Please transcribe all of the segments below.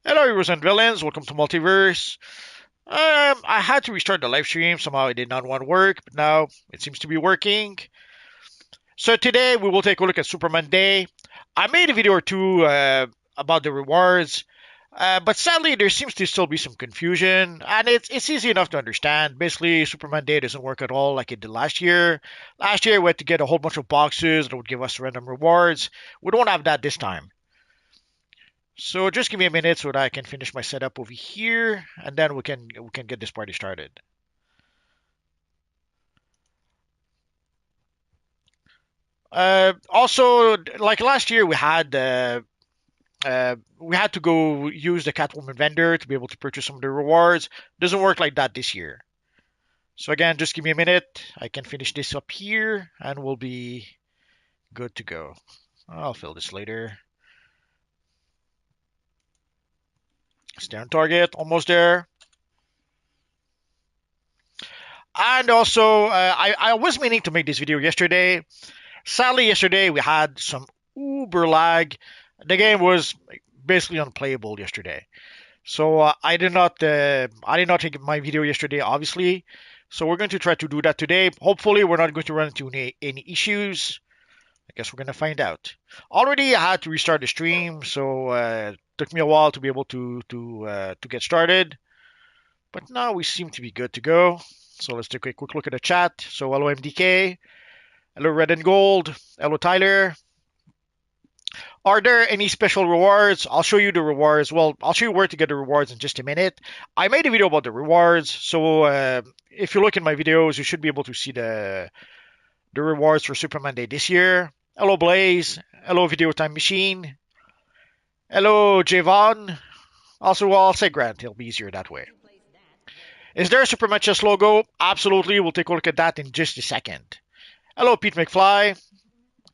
Hello, heroes and villains. Welcome to Multiverse. I had to restart the live stream. Somehow it did not want to work, but now it seems to be working. So today we will take a look at Superman Day. I made a video or two about the rewards, but sadly there seems to still be some confusion, and it's easy enough to understand. Basically, Superman Day doesn't work at all like it did last year. Last year we had to get a whole bunch of boxes that would give us random rewards. We don't have that this time. So just give me a minute so that I can finish my setup over here, and then we can get this party started. Also, like last year, we had to go use the Catwoman vendor to be able to purchase some of the rewards. Doesn't work like that this year. So again, just give me a minute. I can finish this up here, and we'll be good to go. I'll fill this later. Stay on target. Almost there. And also, I was meaning to make this video yesterday. Sadly, yesterday we had some uber lag. The game was basically unplayable yesterday. So I did not take my video yesterday, obviously. So we're going to try to do that today. Hopefully, we're not going to run into any issues. I guess we're going to find out. Already, I had to restart the stream, so it took me a while to be able to get started. But now we seem to be good to go. So let's take a quick look at the chat. So hello MDK, hello Red and Gold, hello Tyler. Are there any special rewards? I'll show you the rewards. Well, I'll show you where to get the rewards in just a minute. I made a video about the rewards, so if you look in my videos, you should be able to see the rewards for Superman Day this year. Hello Blaze, hello Video Time Machine, hello Javon. Also, well, I'll say Grant. It'll be easier that way. Is there a Superman chess logo? Absolutely. We'll take a look at that in just a second. Hello, Pete McFly.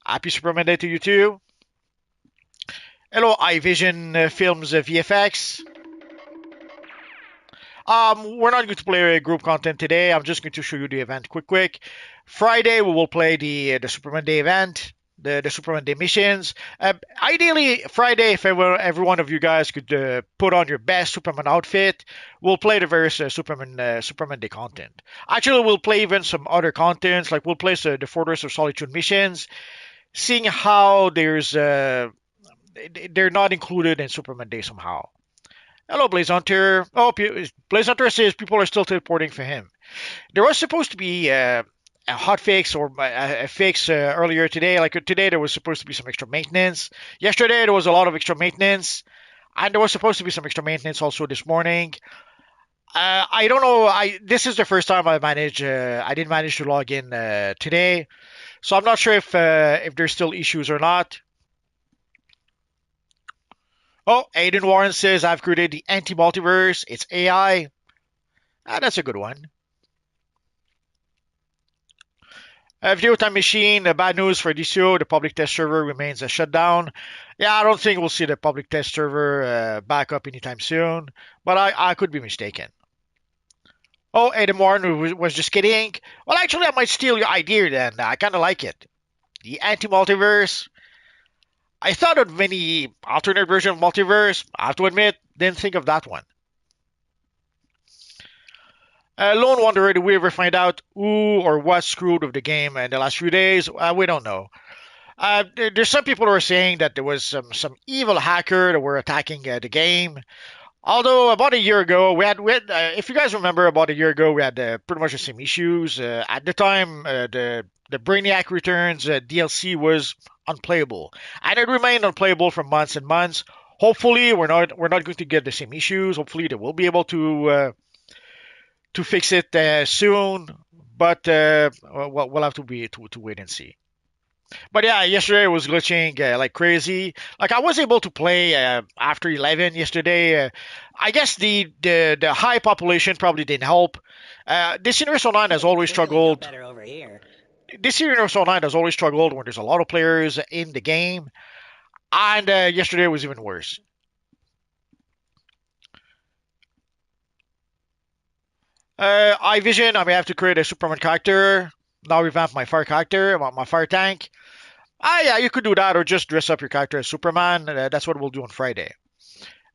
Happy Superman Day to you too. Hello, iVision Films VFX. We're not going to play group content today. I'm just going to show you the event quick. Friday we will play the Superman Day event, the Superman Day missions. Ideally, Friday, if every one of you guys could put on your best Superman outfit, we'll play the various Superman Day content. Actually, we'll play even some other contents, like we'll play the Fortress of Solitude missions, seeing how they're not included in Superman Day somehow. Hello, Blaze Hunter. Oh, Blaze Hunter says people are still teleporting for him. There was supposed to be a hot fix or a fix earlier today. Like today, there was supposed to be some extra maintenance. Yesterday, there was a lot of extra maintenance, and there was supposed to be some extra maintenance also this morning. I don't know. This is the first time I didn't manage to log in today, so I'm not sure if there's still issues or not. Oh, Aiden Warren says I've created the anti-multiverse. It's AI. That's a good one. Video Time Machine, bad news for DCUO. The public test server remains shut down. Yeah, I don't think we'll see the public test server back up anytime soon, but I could be mistaken. Oh, Adam Warren was just kidding. Well, actually, I might steal your idea then. I kind of like it. The anti-multiverse. I thought of many alternate version of multiverse. I have to admit, didn't think of that one. Lone Wanderer, did we ever find out who or what screwed with the game in the last few days? We don't know. There's some people who are saying that there was some evil hacker that were attacking the game. Although about a year ago, if you guys remember, about a year ago we had pretty much the same issues. At the time, the Brainiac Returns DLC was unplayable, and it remained unplayable for months and months. Hopefully, we're not going to get the same issues. Hopefully, they will be able to fix it soon. But we'll have to wait and see. But yeah, yesterday was glitching like crazy. Like I was able to play after 11 yesterday. I guess the high population probably didn't help. This Universe Online has always struggled. This Universe Online has always struggled when there's a lot of players in the game, and yesterday was even worse. iVision, I may have to create a Superman character. Now revamp my fire character, my fire tank. Ah, yeah, you could do that, or just dress up your character as Superman. That's what we'll do on Friday.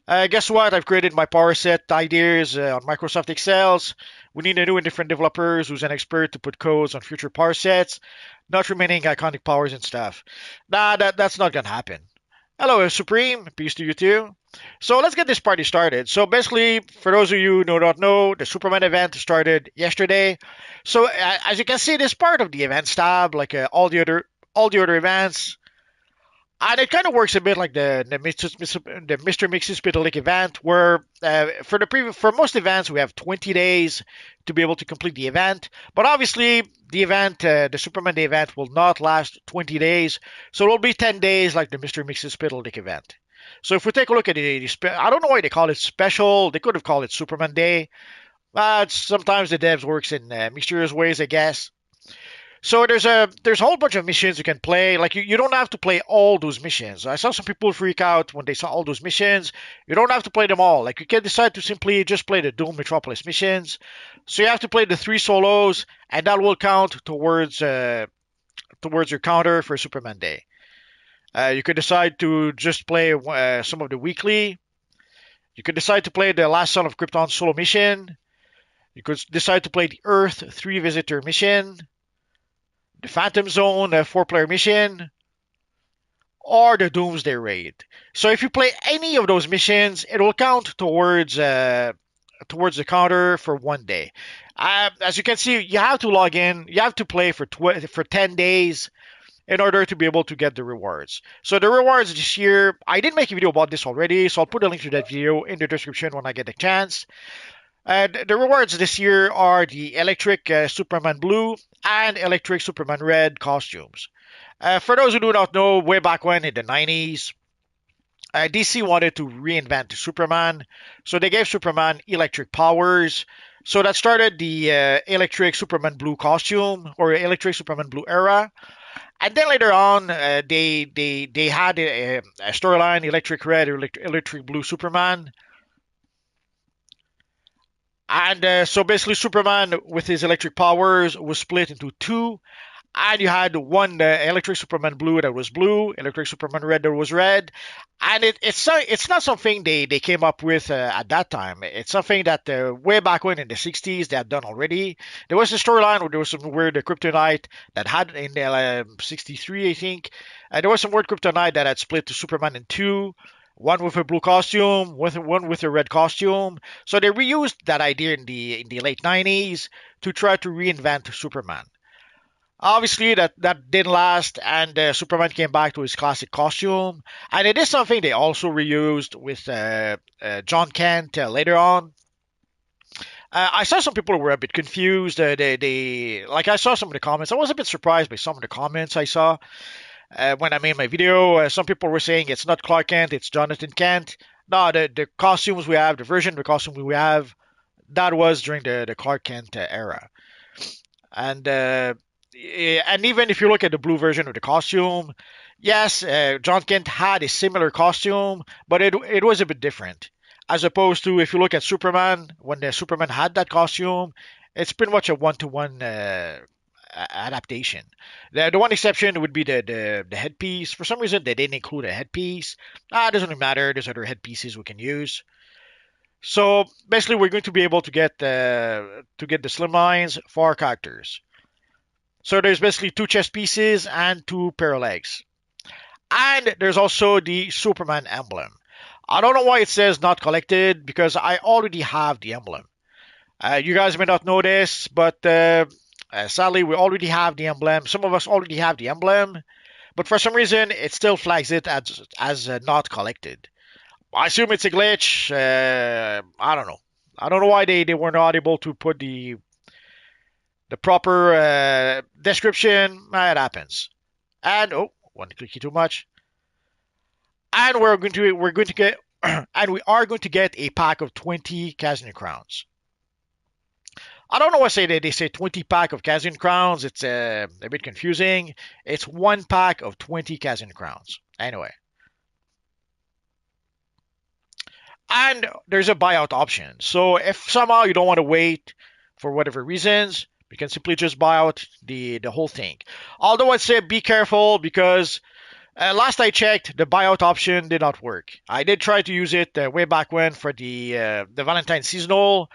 Guess what? I've created my power set ideas on Microsoft Excels. We need a new and different developers who's an expert to put codes on future power sets, not remaining iconic powers and stuff. Nah, that's not gonna happen. Hello, Supreme. Peace to you too. So let's get this party started. So basically, for those of you who do not know, the Superman event started yesterday. So as you can see, this part of the events tab, like all the other events. And it kind of works a bit like the Mr. Mix's Spitalic event, where for most events we have 20 days to be able to complete the event. But obviously, the Superman Day event, will not last 20 days, so it will be 10 days like the Mr. Mix's Spitalic event. So if we take a look at I don't know why they call it special. They could have called it Superman Day. Sometimes the devs works in mysterious ways, I guess. So there's a whole bunch of missions you can play. Like you don't have to play all those missions. I saw some people freak out when they saw all those missions. You don't have to play them all. Like you can decide to simply just play the Doom Metropolis missions. So you have to play the 3 solos, and that will count towards your counter for Superman Day. You could decide to just play some of the weekly. You could decide to play the Last Son of Krypton solo mission. You could decide to play the Earth 3 visitor mission, the Phantom Zone 4-player mission, or the Doomsday Raid. So if you play any of those missions, it will count towards the counter for 1 day. As you can see, you have to log in. You have to play for 10 days in order to be able to get the rewards. So the rewards this year, I did make a video about this already, so I'll put a link to that video in the description when I get a chance. The rewards this year are the Electric Superman Blue and Electric Superman Red costumes. For those who do not know, way back when in the 90s, DC wanted to reinvent Superman, so they gave Superman electric powers. So that started the Electric Superman Blue costume, or Electric Superman Blue era. And then later on, they had a storyline, Electric Red, Electric Blue Superman. And so basically, Superman with his electric powers was split into two. And you had one Electric Superman Blue that was blue, Electric Superman Red that was red. And it's not something they came up with at that time. It's something that way back when in the 60s they had done already. There was a storyline where there was some weird kryptonite that had in 63, I think. There was some weird kryptonite that had split to Superman in two. One with a blue costume, one with a red costume. So they reused that idea in the late 90s to try to reinvent Superman. Obviously, that didn't last, and Superman came back to his classic costume. And it is something they also reused with John Kent later on. I saw some people were a bit confused. Like I saw some of the comments. I was a bit surprised by some of the comments I saw when I made my video. Some people were saying it's not Clark Kent, it's Jonathan Kent. No, the costumes we have, the version of the costume we have, that was during the Clark Kent era. And and even if you look at the blue version of the costume, yes, John Kent had a similar costume, but it was a bit different. As opposed to if you look at Superman, when the Superman had that costume, it's pretty much a one-to-one adaptation. The one exception would be the headpiece. For some reason, they didn't include a headpiece. It doesn't really matter. There's other headpieces we can use. So basically, we're going to be able to get the slimlines for our characters. So there's basically 2 chest pieces and 2 pair of legs. And there's also the Superman emblem. I don't know why it says not collected, because I already have the emblem. You guys may not know this, but sadly we already have the emblem. Some of us already have the emblem, but for some reason it still flags it as not collected. I assume it's a glitch. I don't know. I don't know why they were not able to put the proper description. It happens. And one clicky too much. And we're going to get and we are going to get a pack of 20 Kazan crowns. I don't know why they say 20 pack of Kazan crowns. It's a bit confusing. It's 1 pack of 20 Kazan crowns. Anyway. And there's a buyout option. So if somehow you don't want to wait for whatever reasons, you can simply just buy out the whole thing. Although I'd say be careful, because Last I checked, the buyout option did not work. I did try to use it way back when for the Valentine seasonal.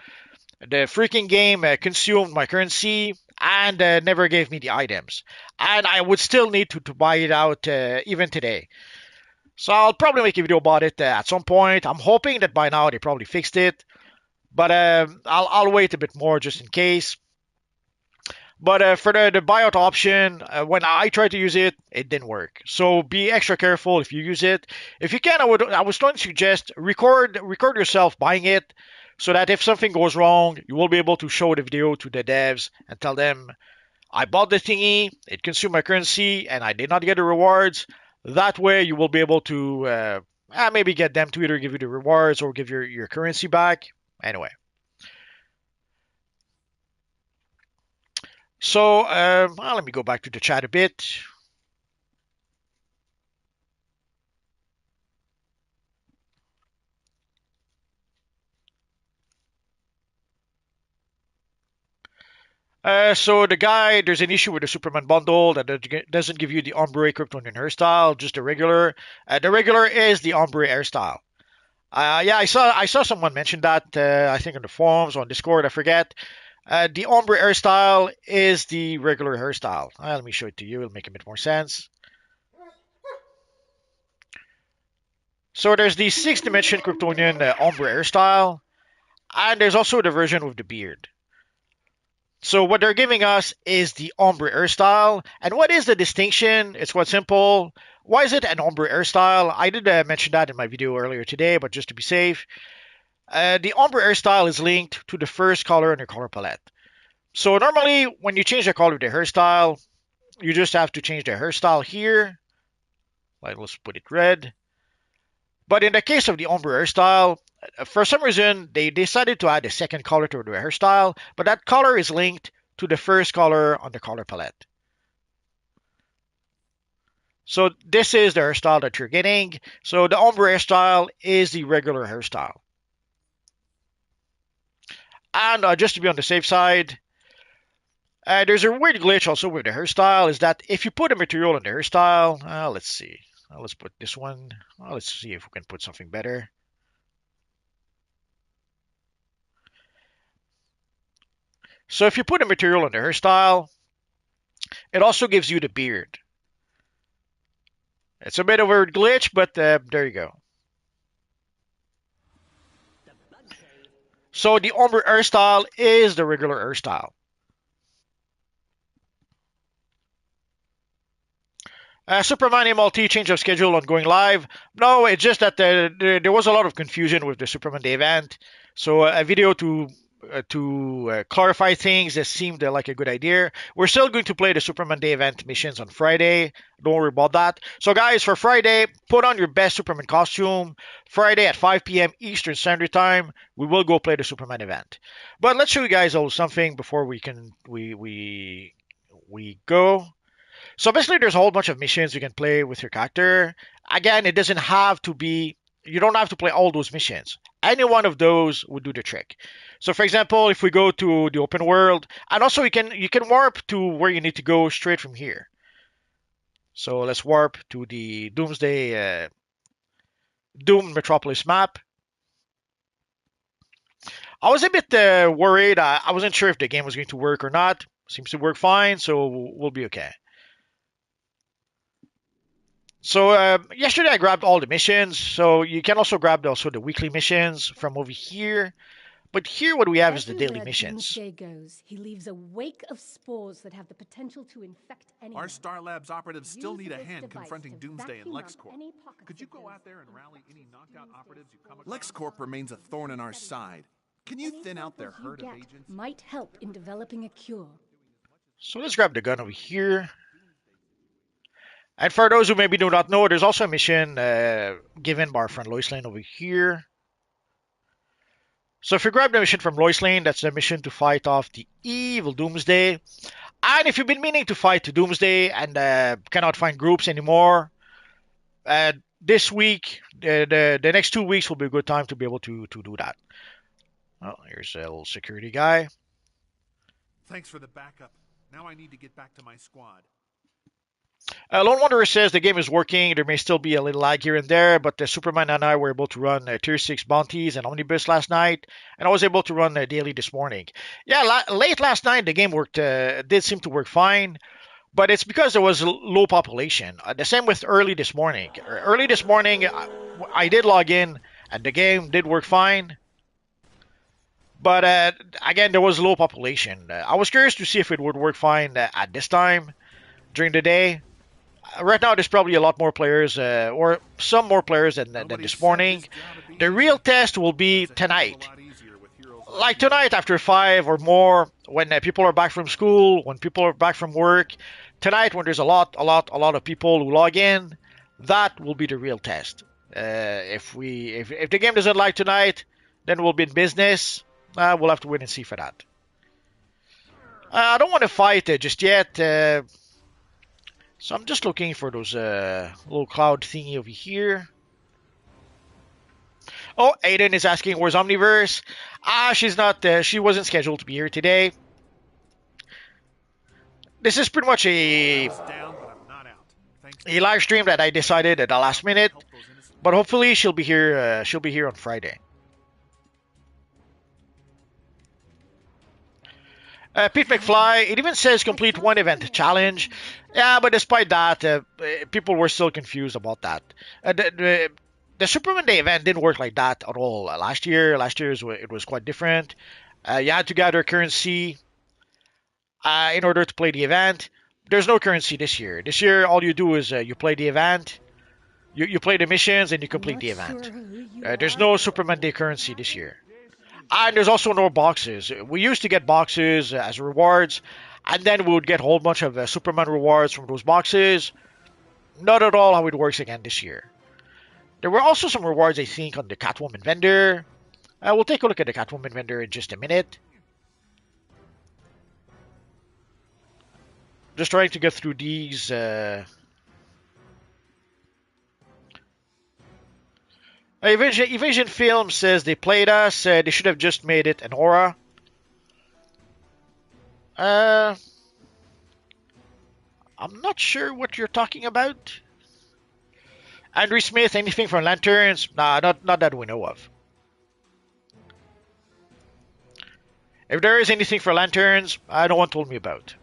The freaking game consumed my currency and never gave me the items. And I would still need to buy it out even today. So I'll probably make a video about it at some point. I'm hoping that by now they probably fixed it. But I'll wait a bit more just in case. But for the buyout option, when I tried to use it, it didn't work. So be extra careful if you use it. If you can, I was going to suggest record yourself buying it, so that if something goes wrong, you will be able to show the video to the devs and tell them, I bought the thingy, it consumed my currency, and I did not get the rewards. That way, you will be able to maybe get them to either give you the rewards or give your currency back. Anyway. So well, let me go back to the chat a bit. So the guy, there's an issue with the Superman bundle that doesn't give you the Ombre Kryptonian hairstyle, just the regular. The regular is the Ombre hairstyle. Yeah, I saw someone mention that. I think on the forums or on Discord, I forget. The Ombre hairstyle is the regular hairstyle. Let me show it to you. It'll make a bit more sense. So there's the sixth dimension Kryptonian Ombre hairstyle, and there's also the version with the beard. So what they're giving us is the ombre hairstyle. And what is the distinction? It's quite simple. Why is it an ombre hairstyle? I did mention that in my video earlier today, but just to be safe, the ombre hairstyle is linked to the first color in your color palette. So normally, when you change the color of the hairstyle, you just have to change the hairstyle here. Like, let's put it red. But in the case of the ombre hairstyle, for some reason, they decided to add a second color to the hairstyle, but that color is linked to the first color on the color palette. So this is the hairstyle that you're getting. So the ombre hairstyle is the regular hairstyle. And just to be on the safe side, there's a weird glitch also with the hairstyle, is that if you put a material in the hairstyle, let's see. Let's put this one. Let's see if we can put something better. So if you put a material in the hairstyle, it also gives you the beard. It's a bit of a glitch, but there you go. So the Ombre hairstyle is the regular hairstyle. Superman MLT change of schedule on going live. No, it's just that there was a lot of confusion with the Superman Day event. So a video to clarify things that seemed like a good idea. We're still going to play the Superman Day event missions on Friday. Don't worry about that. So guys, for Friday, put on your best Superman costume. Friday at 5 p.m. Eastern Standard Time, we will go play the Superman event. But let's show you guys a little something before we go. So basically, there's a whole bunch of missions you can play with your character. Again, it doesn't have to be, you don't have to play all those missions. Any one of those would do the trick. So for example, if we go to the open world, and also you can warp to where you need to go straight from here. So let's warp to the Doomsday Doom Metropolis map. I was a bit worried. I wasn't sure if the game was going to work or not. Seems to work fine, so we'll be okay. So yesterday I grabbed all the missions. So you can also grab also the weekly missions from over here. But here what we have is the daily missions. Doomsday goes, he leaves a wake of spores that have the potential to infect anyone. Our Star Labs operatives still need a hand confronting Doomsday and LexCorp. Could you go out there and rally any knocked out operatives you come across? LexCorp remains a thorn in our side. Can you thin out their herd of agents? Might help in developing a cure. So let's grab the gun over here. And for those who maybe do not know, there's also a mission given by our friend Lois Lane over here. So if you grab the mission from Lois Lane, that's the mission to fight off the evil Doomsday. And if you've been meaning to fight the Doomsday and cannot find groups anymore, this week, the next 2 weeks will be a good time to be able to do that. Oh, here's a little security guy. Thanks for the backup. Now I need to get back to my squad. Lone Wanderer says the game is working. There may still be a little lag here and there, but Superman and I were able to run Tier 6 bounties and Omnibus last night, and I was able to run daily this morning. Yeah, late last night the game worked, did seem to work fine, but it's because there was low population. The same with early this morning. Early this morning, I did log in, and the game did work fine. But again, there was low population. I was curious to see if it would work fine at this time during the day. Right now, there's probably a lot more players, or some more players than this morning. The real test will be tonight. Like tonight, after 5 or more, when people are back from school, when people are back from work. Tonight, when there's a lot of people who log in, that will be the real test. If the game doesn't like tonight, then we'll be in business. We'll have to wait and see for that. I don't want to fight just yet. So I'm just looking for those little cloud thingy over here. Oh, Aiden is asking where's Omniverse. She's not. She wasn't scheduled to be here today. This is pretty much a live stream that I decided at the last minute, but hopefully she'll be here. She'll be here on Friday. Pete McFly, it even says complete one event challenge. Yeah, but despite that, people were still confused about that. The Superman Day event didn't work like that at all last year. Last year it was quite different. You had to gather currency in order to play the event. There's no currency this year. This year, all you do is you play the event, you play the missions, and you complete the event. There's no Superman Day currency this year. And there's also no boxes. We used to get boxes as rewards, and then we would get a whole bunch of Superman rewards from those boxes. Not at all how it works again this year. There were also some rewards, I think, on the Catwoman vendor. We'll take a look at the Catwoman vendor in just a minute. Just trying to get through these. Evasion Film says they played us. They should have just made it an aura. I'm not sure what you're talking about. Andrew Smith, anything from Lanterns? Nah, not that we know of. If there is anything for Lanterns, no one told me about.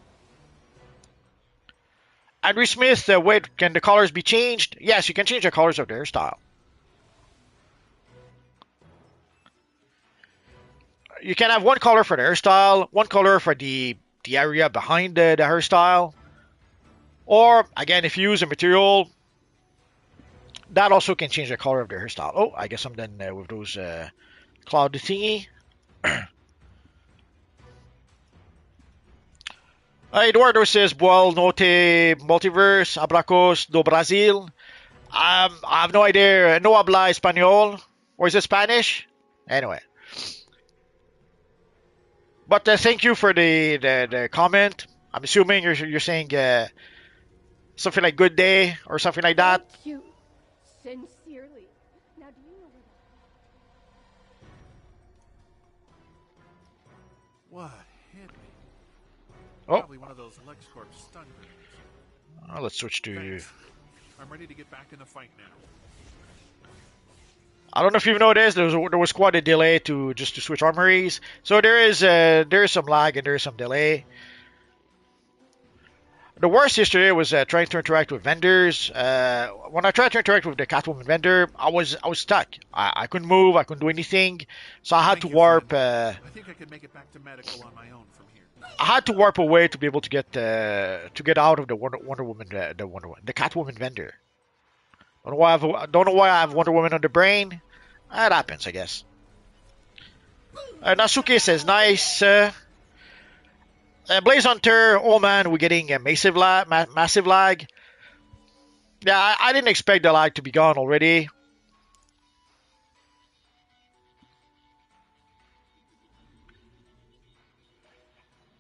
Andrew Smith, wait, can the colors be changed? Yes, you can change the colors of the hairstyle. You can have one color for the hairstyle, one color for the area behind the hairstyle. Or, again, if you use a material, that also can change the color of the hairstyle. Oh, I guess I'm done with those cloud thingy. Eduardo says, Boa noite, multiverse, abracos do Brasil. I have no idea. No habla español. Or is it Spanish? Anyway. But thank you for the comment. I'm assuming you're saying something like good day or something like that. Thank you. Sincerely. Now do you know where What hit me? Oh. Probably one of those LexCorp stun grenades. Let's switch to... Thanks. I'm ready to get back in the fight now. I don't know if you've noticed, there was quite a delay to switch armories. So there is some lag and there is some delay. The worst yesterday was trying to interact with vendors. When I tried to interact with the Catwoman vendor, I was stuck. I couldn't move. I couldn't do anything. So I had to warp. I think I could make it back to medical on my own from here. I had to warp away to be able to get out of the Wonder Woman, the Catwoman vendor. Don't know why I have Wonder Woman on the brain. That happens, I guess. Nasuke says nice. Blaze Hunter, oh man, we're getting a massive lag. Yeah, I didn't expect the lag to be gone already.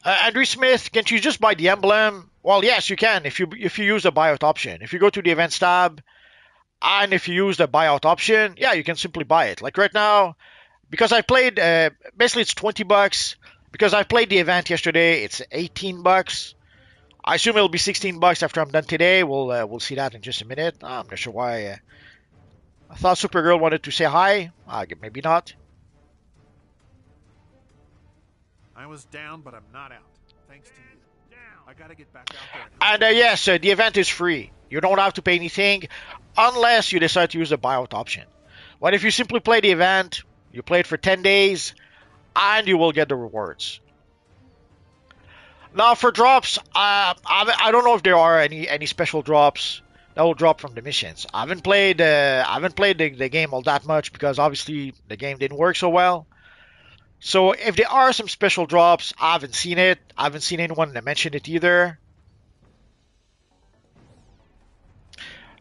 Andrew Smith, can't you just buy the emblem? Well, yes, you can if you use the buyout option. If you go to the events tab, and if you use the buyout option, yeah, you can simply buy it. Like right now, because I played, basically it's $20. Because I played the event yesterday, it's $18. I assume it'll be $16 after I'm done today. We'll see that in just a minute. I'm not sure why. I thought Supergirl wanted to say hi. Maybe not. I was down, but I'm not out. Thanks to you. I gotta get back out there. And yes, the event is free. You don't have to pay anything unless you decide to use the buyout option. But if you simply play the event, you play it for 10 days, and you will get the rewards. Now for drops, I don't know if there are any special drops that will drop from the missions. I haven't played the game all that much because obviously the game didn't work so well. So if there are some special drops, I haven't seen it. I haven't seen anyone mention it either.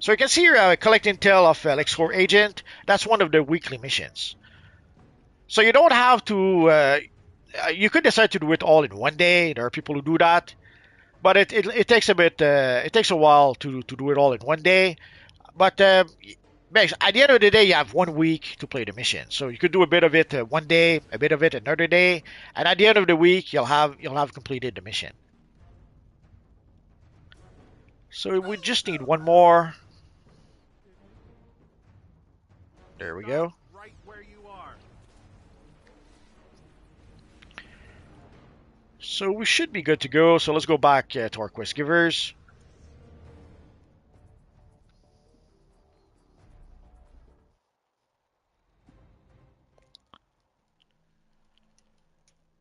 So you can see here, collect intel of LexCorp agent. That's one of the weekly missions. So you don't have to. You could decide to do it all in one day. There are people who do that, but it takes a bit. It takes a while to do it all in one day. But at the end of the day, you have 1 week to play the mission. So you could do a bit of it one day, a bit of it another day, and at the end of the week, you'll have completed the mission. So we just need one more. There we go. Right where you are. So we should be good to go. So let's go back to our quest givers.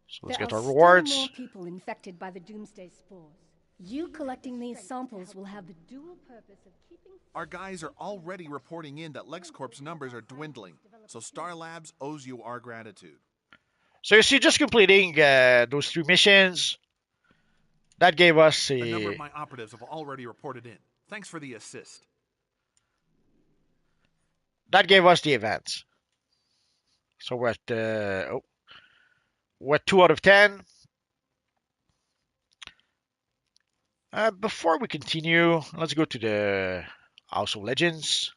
So let's get our rewards. There are still more people infected by the Doomsday spores. You collecting these samples will have the dual purpose of keeping... Our guys are already reporting in that LexCorp's numbers are dwindling, so Star Labs owes you our gratitude. So you see, just completing those 3 missions, that gave us A number of my operatives have already reported in. Thanks for the assist. That gave us the events. So we're at we're at 2 out of 10. Before we continue, let's go to the House of Legends.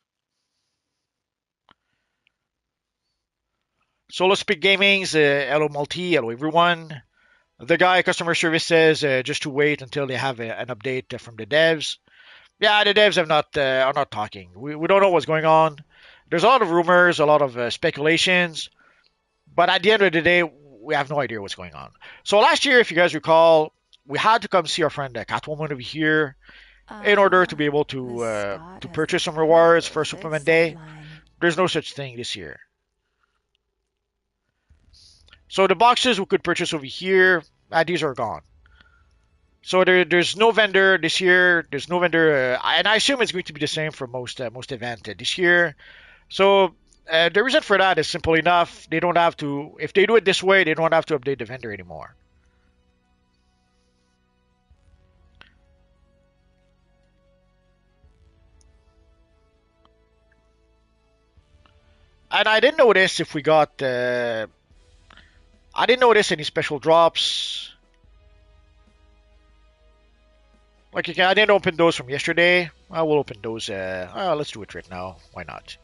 Solo Speak Gaming's hello multi, hello everyone. The guy customer service says just to wait until they have an update from the devs. Yeah, the devs are not talking. We don't know what's going on. There's a lot of rumors, a lot of speculations, but at the end of the day, we have no idea what's going on. So last year, if you guys recall, we had to come see our friend Catwoman over here in order to be able to purchase some rewards for Superman Day. There's no such thing this year. So the boxes we could purchase over here, these are gone. So there's no vendor this year. There's no vendor, and I assume it's going to be the same for most event this year. So the reason for that is simple enough. They don't have to. If they do it this way, they don't have to update the vendor anymore. And I didn't notice if we got. I didn't notice any special drops. Like I didn't open those from yesterday. I will open those. Let's do it right now. Why not?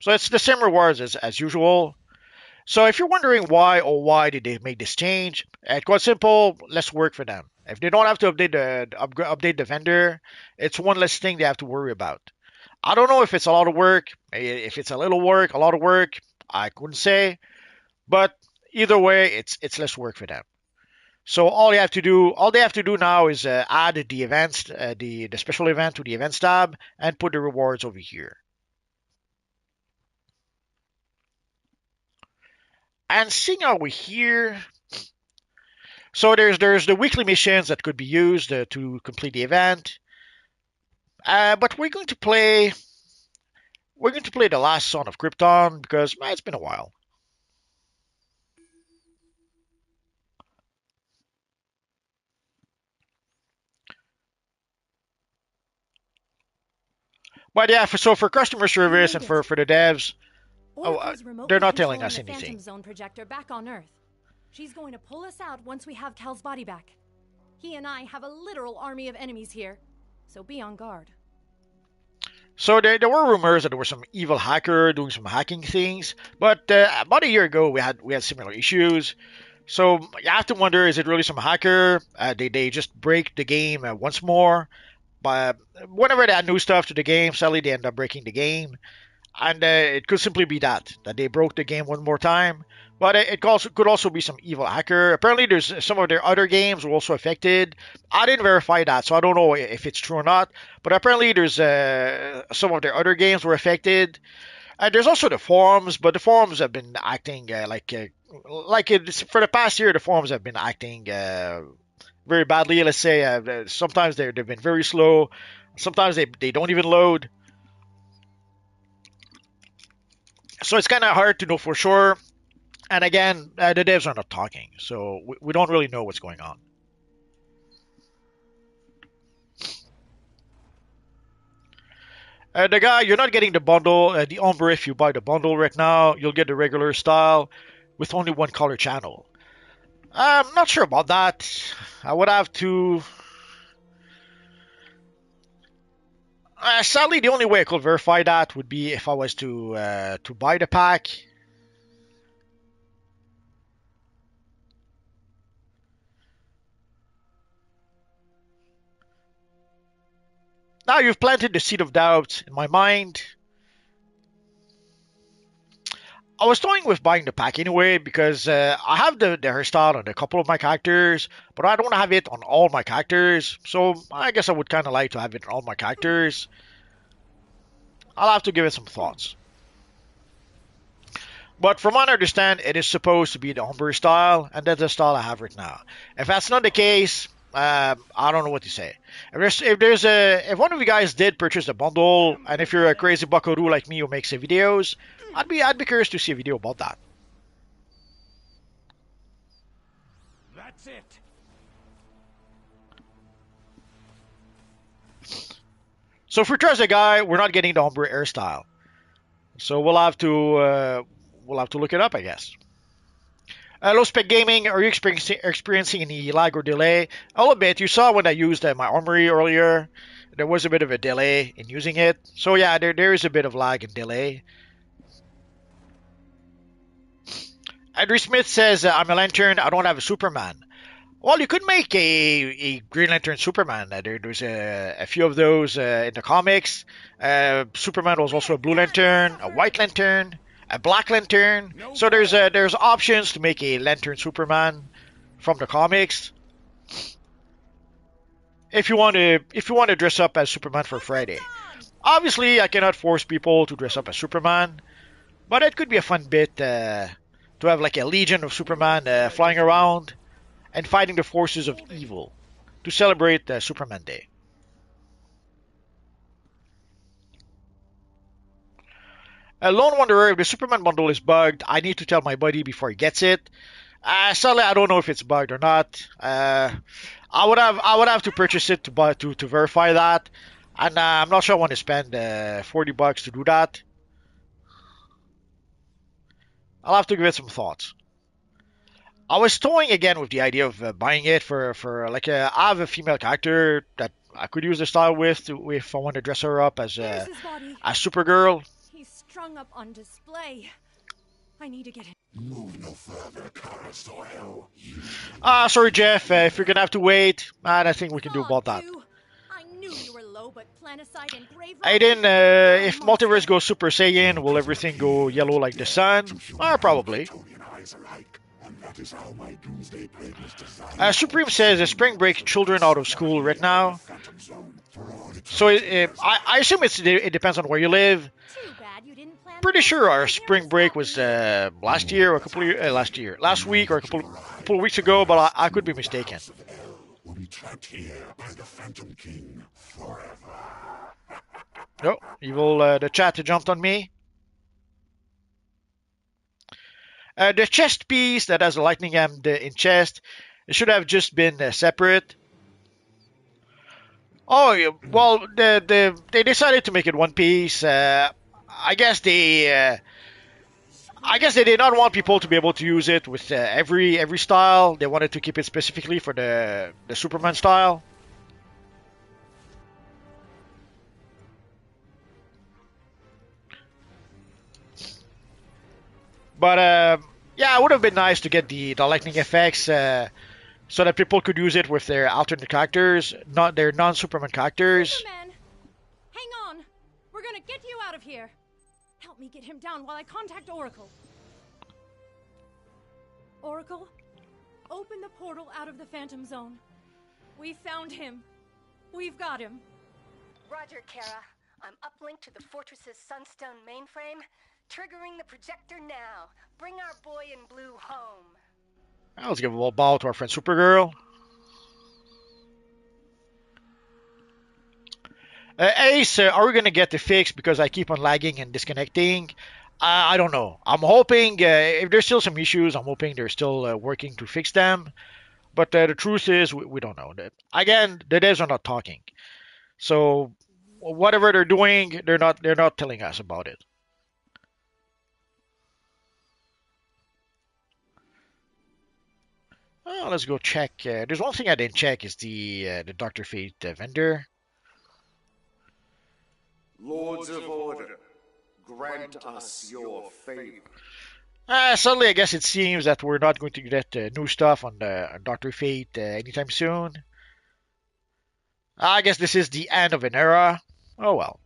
So it's the same rewards as usual. So if you're wondering why did they make this change, it's quite simple. Less work for them. If they don't have to update the vendor, it's one less thing they have to worry about. I don't know if it's a lot of work, if it's a little work, a lot of work. I couldn't say, but either way, it's less work for them. So all they have to do now is add the events, the special event to the events tab, and put the rewards over here. And seeing how we're here, so there's the weekly missions that could be used to complete the event. But we're going to play the last Son of Krypton because it's been a while. But yeah, for customer service and for the devs, they're not telling us anything. Phantom Zone projector back on Earth. She's going to pull us out once we have Cal's body back. He and I have a literal army of enemies here, so be on guard. So there were rumors that there was some evil hacker doing some hacking things, but about a year ago we had similar issues. So you have to wonder, is it really some hacker? They just break the game once more? But whenever they add new stuff to the game, sadly they end up breaking the game. And it could simply be that they broke the game one more time. But it could also be some evil hacker. Apparently, there's some of their other games were also affected. I didn't verify that, so I don't know if it's true or not. But apparently, there's some of their other games were affected. And there's also the forums, but the forums have been acting for the past year. The forums have been acting very badly. Let's say sometimes they've been very slow. Sometimes they don't even load. So it's kind of hard to know for sure. And again, the devs are not talking, so we don't really know what's going on. The guy, you're not getting the bundle, the Ombre. If you buy the bundle right now, you'll get the regular style with only one color channel. I'm not sure about that. I would have to. Sadly, the only way I could verify that would be if I was to buy the pack. Now you've planted the seed of doubt in my mind. I was toying with buying the pack anyway because I have the hairstyle on a couple of my characters, but I don't have it on all my characters. So I guess I would kind of like to have it on all my characters. I'll have to give it some thoughts. But from what I understand, it is supposed to be the Ombre style, and that's the style I have right now. If that's not the case, I don't know what to say. If one of you guys did purchase the bundle, and if you're a crazy buckaroo like me who makes videos, I'd be curious to see a video about that. That's it. So if we trust a guy, we're not getting the Ombre hairstyle. So we'll have to look it up, I guess. Low spec gaming, are you experiencing any lag or delay? A little bit. You saw when I used my armory earlier, there was a bit of a delay in using it. So yeah, there is a bit of lag and delay. Andrew Smith says, I'm a Lantern, I don't have a Superman. Well, you could make a Green Lantern Superman. There's a few of those in the comics. Superman was also a Blue Lantern, a White Lantern, a Black Lantern. So there's options to make a Lantern Superman from the comics. If you want to dress up as Superman for Friday. Obviously, I cannot force people to dress up as Superman, but it could be a fun bit to have like a legion of Superman flying around and fighting the forces of evil to celebrate Superman Day. Lone Wanderer, if the Superman bundle is bugged, I need to tell my buddy before he gets it. Sadly, I don't know if it's bugged or not. I would have to purchase it to verify that, and I'm not sure I want to spend $40 to do that. I'll have to give it some thoughts. I was toying again with the idea of buying it for like I have a female character that I could use the style with if I want to dress her up as Supergirl. He's strung up on display. I need to get him. Move no further, Carousel. Sorry, Jeff. If you're gonna have to wait, I think we can do about that. I knew you were low, but Planicide and Grave. Aiden, if Multiverse goes Super Saiyan, will everything go yellow like the sun? Probably. Supreme says, spring break children out of school right now. So I assume it depends on where you live. Pretty sure our spring break was last year or last week or a couple of weeks ago, but I could be mistaken. Oh, evil! The chat jumped on me. The chest piece that has a lightning hand in chest, it should have just been separate. Oh well, they decided to make it one piece. I guess they did not want people to be able to use it with every style. They wanted to keep it specifically for the Superman style. But yeah, it would have been nice to get the lightning effects so that people could use it with their alternate characters, not their non-Superman characters. Superman! Hang on! We're gonna get you out of here! Help me get him down while I contact Oracle. Oracle, open the portal out of the Phantom Zone. We found him. We've got him. Roger, Kara. I'm uplinked to the Fortress's Sunstone mainframe. Triggering the projector now. Bring our boy in blue home. Let's give a little bow to our friend Supergirl. Ace, are we going to get the fix because I keep on lagging and disconnecting? I don't know. I'm hoping, if there's still some issues, I'm hoping they're still working to fix them. But the truth is, we don't know. Again, the devs are not talking. So whatever they're doing, they're not telling us about it. Oh, let's go check. There's one thing I didn't check is the Dr. Fate vendor. Lords of Order, grant us your favor. Suddenly, I guess it seems that we're not going to get new stuff on Dr. Fate anytime soon. I guess this is the end of an era. Oh well.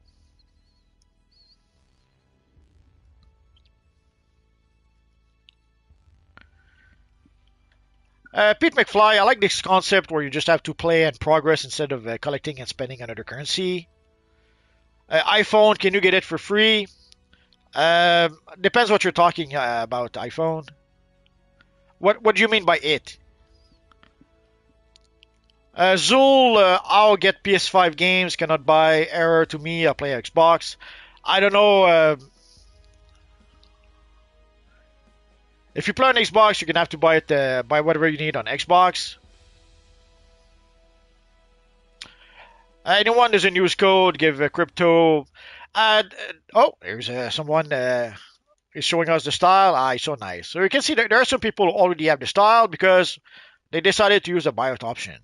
Pete McFly, I like this concept where you just have to play and progress instead of collecting and spending another currency. iPhone, can you get it for free? Depends what you're talking about, iPhone. What do you mean by it? Zool, I'll get PS5 games, cannot buy, error to me, I'll play Xbox. I don't know. If you play on Xbox, you're gonna have to buy it, buy whatever you need on Xbox. Anyone doesn't use code, give crypto. Oh, there's someone is showing us the style. It's so nice. So you can see that there are some people who already have the style because they decided to use the buyout option.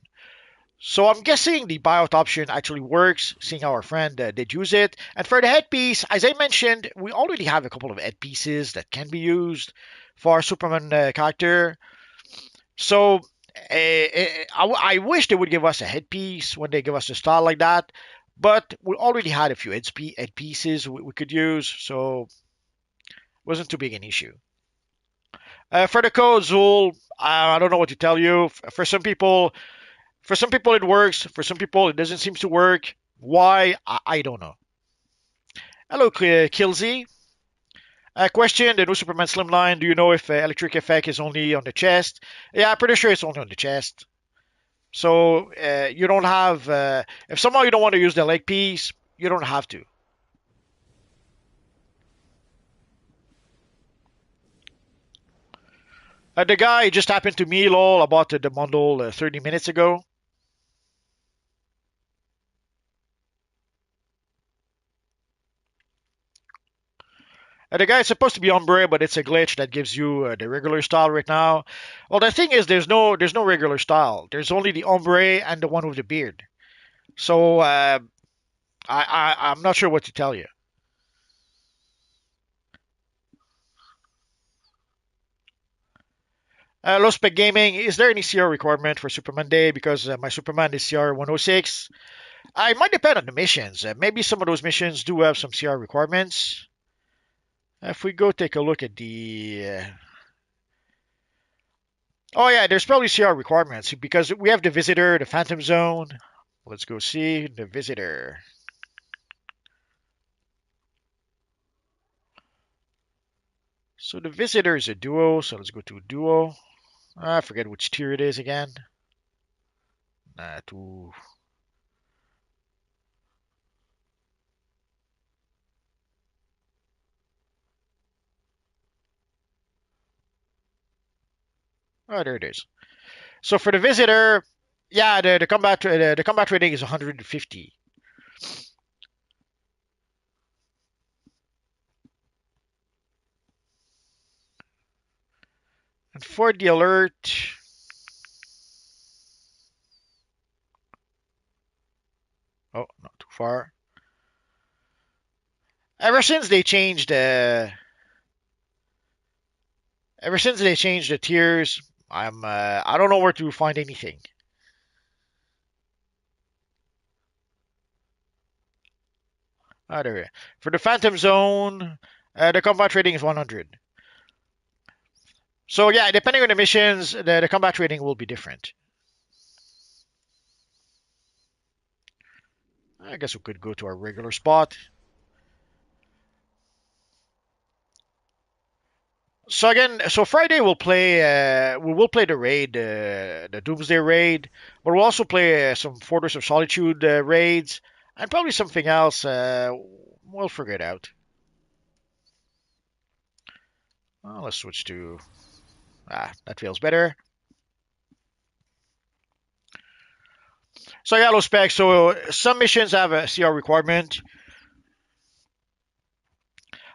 So I'm guessing the buyout option actually works, seeing how our friend did use it. And for the headpiece, as I mentioned, we already have a couple of headpieces that can be used for our Superman character. So I wish they would give us a headpiece when they give us a style like that. But we already had a few headpieces we could use, so it wasn't too big an issue. For the code, Zool, I don't know what to tell you. For some people it works. For some people, it doesn't seem to work. Why? I don't know. Hello, Killsy. Question, the new Superman Slimline, do you know if electric effect is only on the chest? Yeah, I'm pretty sure it's only on the chest. So you don't have, if somehow you don't want to use the leg piece, you don't have to. The guy just happened to me, lol, about the bundle 30 minutes ago. The guy is supposed to be Ombre, but it's a glitch that gives you the regular style right now. Well, the thing is, there's no regular style. There's only the Ombre and the one with the beard. So I'm not sure what to tell you. Low Spec Gaming, is there any CR requirement for Superman Day? Because my Superman is CR 106. It might depend on the missions. Maybe some of those missions do have some CR requirements. If we go take a look at the... Oh yeah, there's probably CR requirements because we have the Visitor, the Phantom Zone. Let's go see the Visitor. So the Visitor is a duo, so let's go to duo. I forget which tier it is again. To... Oh, there it is. So for the Visitor, yeah, the combat rating is 150. And for the alert, oh, not too far. Ever since they changed Ever since they changed the tiers, I don't know where to find anything. There we go. For the Phantom Zone, the combat rating is 100. So yeah, depending on the missions, the combat rating will be different. I guess we could go to our regular spot. So again, so Friday we will play the raid, the Doomsday raid, but we'll also play some Fortress of Solitude raids and probably something else. We'll figure it out. Well, let's switch to that feels better. So yeah, low specs. So some missions have a CR requirement,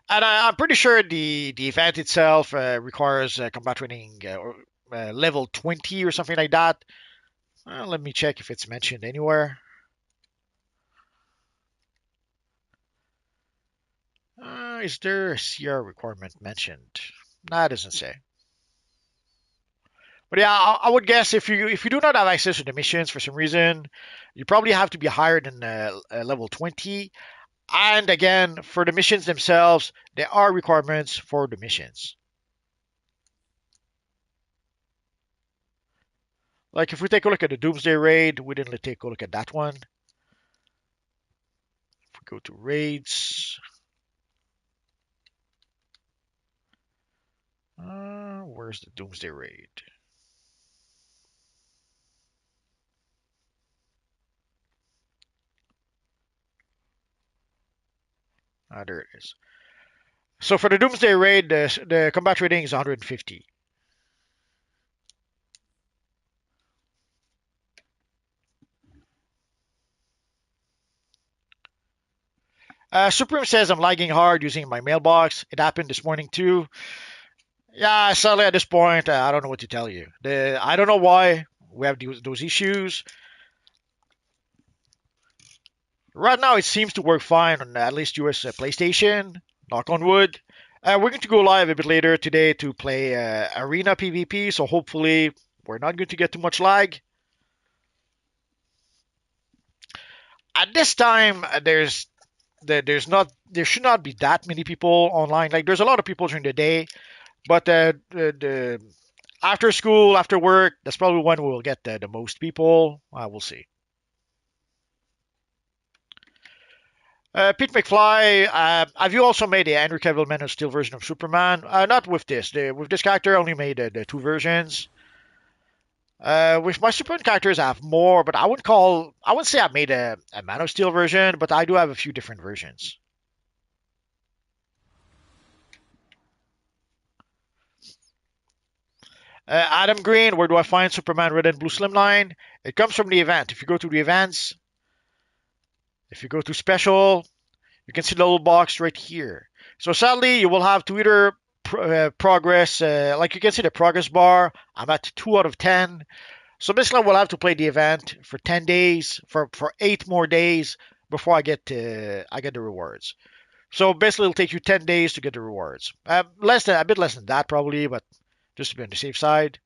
and I'm pretty sure the event itself requires combat training or level 20 or something like that. Let me check if it's mentioned anywhere. Is there a CR requirement mentioned? Nah, it doesn't say. But yeah, I would guess if you do not have access to the missions for some reason, you probably have to be higher than level 20. And again, for the missions themselves, there are requirements for the missions. Like if we take a look at the Doomsday raid, we didn't take a look at that one. If we go to raids, where's the Doomsday raid? There it is. So for the Doomsday raid, the combat rating is 150. Supreme says I'm lagging hard using my mailbox. It happened this morning too. Yeah, sadly at this point, I don't know what to tell you. I don't know why we have those issues. Right now, it seems to work fine on at least US PlayStation. Knock on wood. We're going to go live a bit later today to play Arena PvP, so hopefully we're not going to get too much lag. At this time, there should not be that many people online. Like there's a lot of people during the day, but the after school, after work, that's probably when we'll get the most people. We'll see. Pete McFly, have you also made the Andrew Cavill Man of Steel version of Superman? Not with this. With this character, I only made the two versions. With my Superman characters, I have more, but I wouldn't say I made a Man of Steel version, but I do have a few different versions. Adam Green, where do I find Superman Red and Blue Slimline? It comes from the event. If you go to the events, if you go to special, you can see the little box right here. So sadly, you will have to either progress, like you can see the progress bar. I'm at 2 out of 10. So basically, we'll have to play the event for 10 days, for 8 more days before I get the rewards. So basically, it'll take you 10 days to get the rewards. A bit less than that probably, but just to be on the safe side.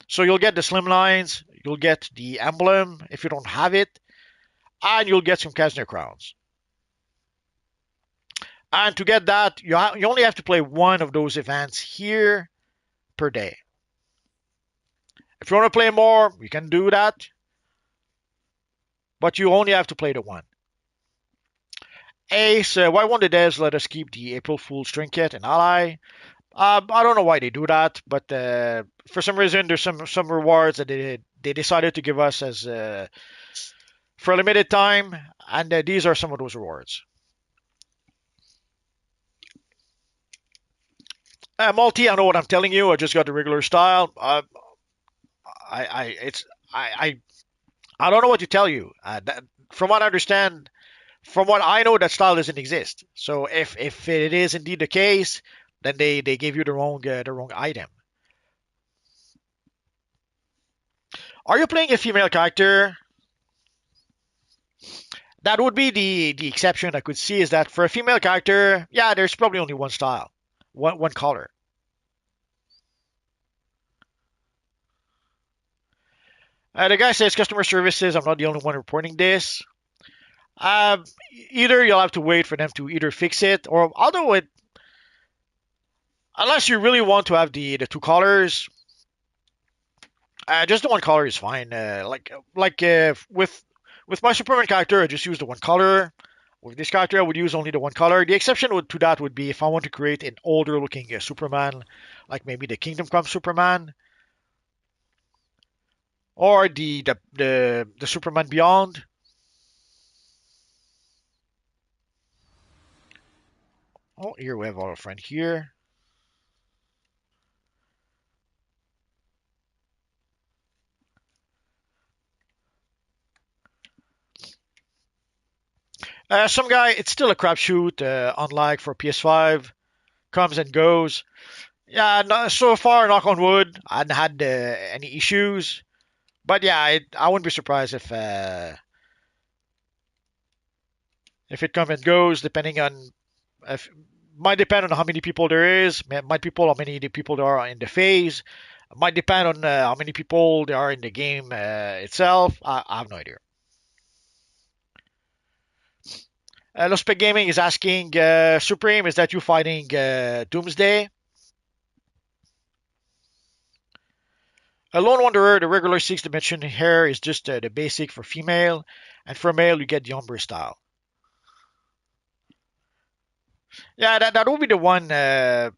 So you'll get the slim lines, you'll get the emblem if you don't have it, and you'll get some Kazner crowns. And to get that, you only have to play one of those events here per day. If you want to play more, you can do that, but you only have to play the one. Ace, why won't the devs let us keep the April Fool's trinket and ally? I don't know why they do that, but for some reason there's some rewards that they decided to give us as for a limited time, and these are some of those rewards. Multi, I know what I'm telling you. I just got the regular style. I don't know what to tell you. From what I understand, from what I know, that style doesn't exist. So if it is indeed the case, then they gave you the wrong item. Are you playing a female character? That would be the exception I could see, is that for a female character, yeah, there's probably only one style, one color. The guy says customer services. I'm not the only one reporting this. Uh, Either you'll have to wait for them to either fix it, or although it, unless you really want to have the two colors, just the one color is fine. With my Superman character, I just use the one color. With this character, I would use only the one color. The exception to that would be if I want to create an older looking Superman, like maybe the Kingdom Come Superman, or the Superman Beyond. Oh, here we have our friend here. Some guy, it's still a crapshoot, unlike for PS5, comes and goes. Yeah, no, so far, knock on wood, I hadn't had any issues. But yeah, I wouldn't be surprised if it comes and goes, depending on if might depend on how many people there is, might people how many people there are in the phase, might depend on how many people there are in the game itself. I have no idea. Lospec Gaming is asking, Supreme, is that you fighting Doomsday? A Lone Wanderer, the regular 6th dimension hair is just the basic for female, and for male you get the Ombre style. Yeah, that would be the one. That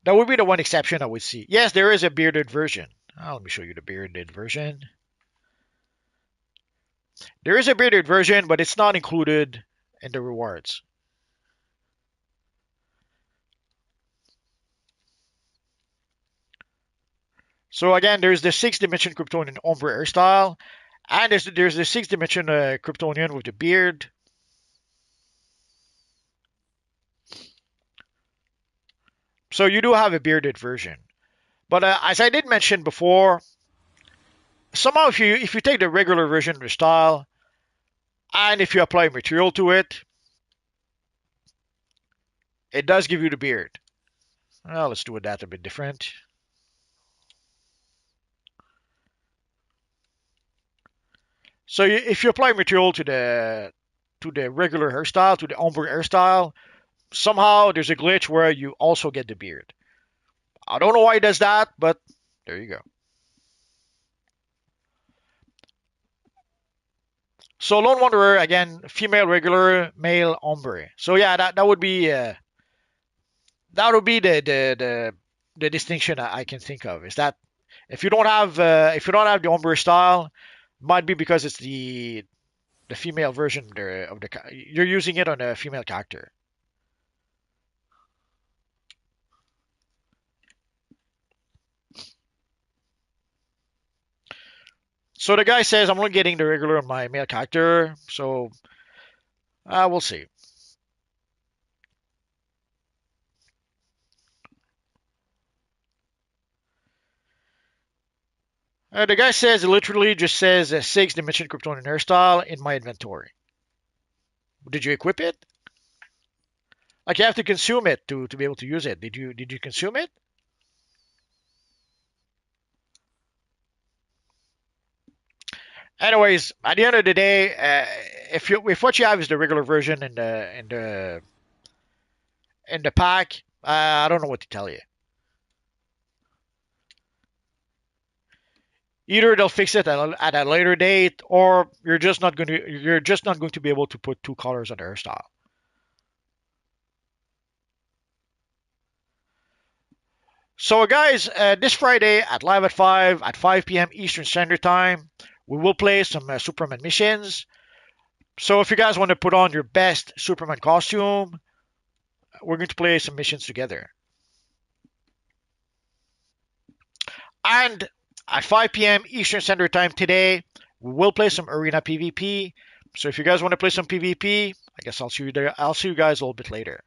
would be the one exception I would see. Yes, there is a bearded version. Let me show you the bearded version. There is a bearded version, but it's not included in the rewards. So again, there's the 6th dimension Kryptonian Ombre hairstyle, and there's the 6th dimension Kryptonian with the beard. So you do have a bearded version. But as I did mention before, somehow if you take the regular version of the style, and if you apply material to it, it does give you the beard. Well, let's do that a bit different. So if you apply material to the regular hairstyle, to the Ombre hairstyle, somehow there's a glitch where you also get the beard. I don't know why it does that, but there you go. So Lone Wanderer, again, female regular, male Ombre. So yeah, that would be the distinction I can think of, is that if you don't have the Ombre style, might be because it's the female version of the you're using it on a female character. So the guy says I'm only getting the regular on my male character, so we'll see. The guy says it literally just says a 6th dimension Kryptonian hairstyle in my inventory. Did you equip it? Like you have to consume it to be able to use it. Did you consume it? Anyways, at the end of the day, if what you have is the regular version in the pack, I don't know what to tell you. Either they'll fix it at a later date, or you're just not going to be able to put two colors on the hairstyle. So guys, this Friday at live at 5 p.m. Eastern Standard Time, we will play some Superman missions. So if you guys want to put on your best Superman costume, we're going to play some missions together. And at 5 p.m. Eastern Standard Time today, we will play some Arena PvP. So if you guys want to play some PvP, I guess I'll see you there. I'll see you guys a little bit later.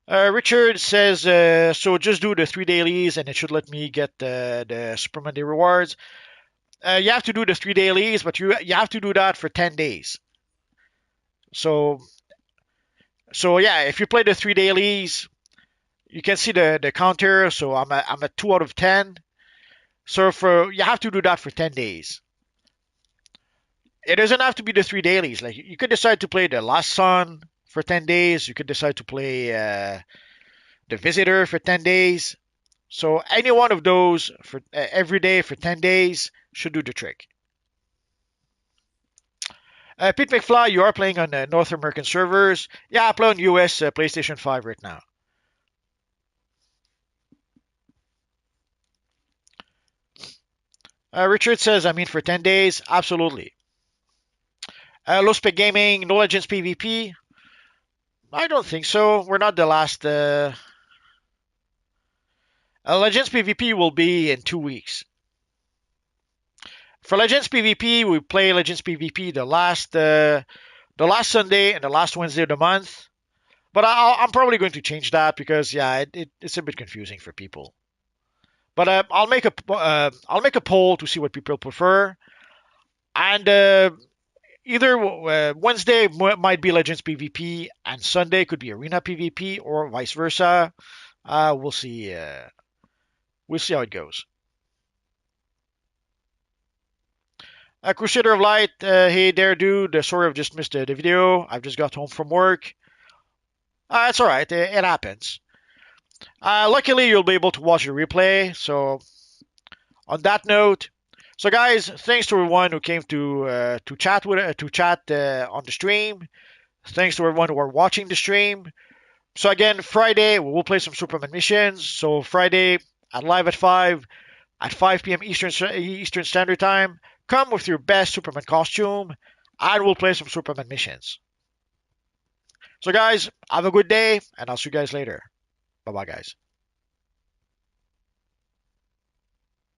Richard says, so just do the 3 dailies and it should let me get the Superman Day rewards. You have to do the 3 dailies, but you have to do that for 10 days. So yeah, if you play the 3 dailies, You can see the counter. So I'm at 2 out of 10. So you have to do that for 10 days. It doesn't have to be the 3 dailies. Like you could decide to play the Last Sun for 10 days. You could decide to play the Visitor for 10 days. So any one of those for every day for 10 days should do the trick. Pete McFly, you are playing on North American servers. Yeah, I play on US PlayStation 5 right now. Richard says, I mean, for 10 days, absolutely. Lospec Gaming, No Legends PvP. I don't think so. We're not the last. Legends PvP will be in 2 weeks. For Legends PvP, we play Legends PvP the last Sunday and the last Wednesday of the month. But I'm probably going to change that because yeah, it's a bit confusing for people. But I'll make a poll to see what people prefer, and either Wednesday might be Legends PvP and Sunday could be Arena PvP or vice versa. We'll see. We'll see how it goes. Crusader of Light, hey there, dude. Sorry, I've just missed the video. I've just got home from work. It's all right. It happens. Luckily, you'll be able to watch the replay. So, on that note, so guys, thanks to everyone who came to chat on the stream. Thanks to everyone who are watching the stream. So again, Friday we will play some Superman missions. So Friday at live at 5 p.m. Eastern Standard Time. Come with your best Superman costume, and we'll play some Superman missions. So guys, have a good day, and I'll see you guys later. Bye bye, guys.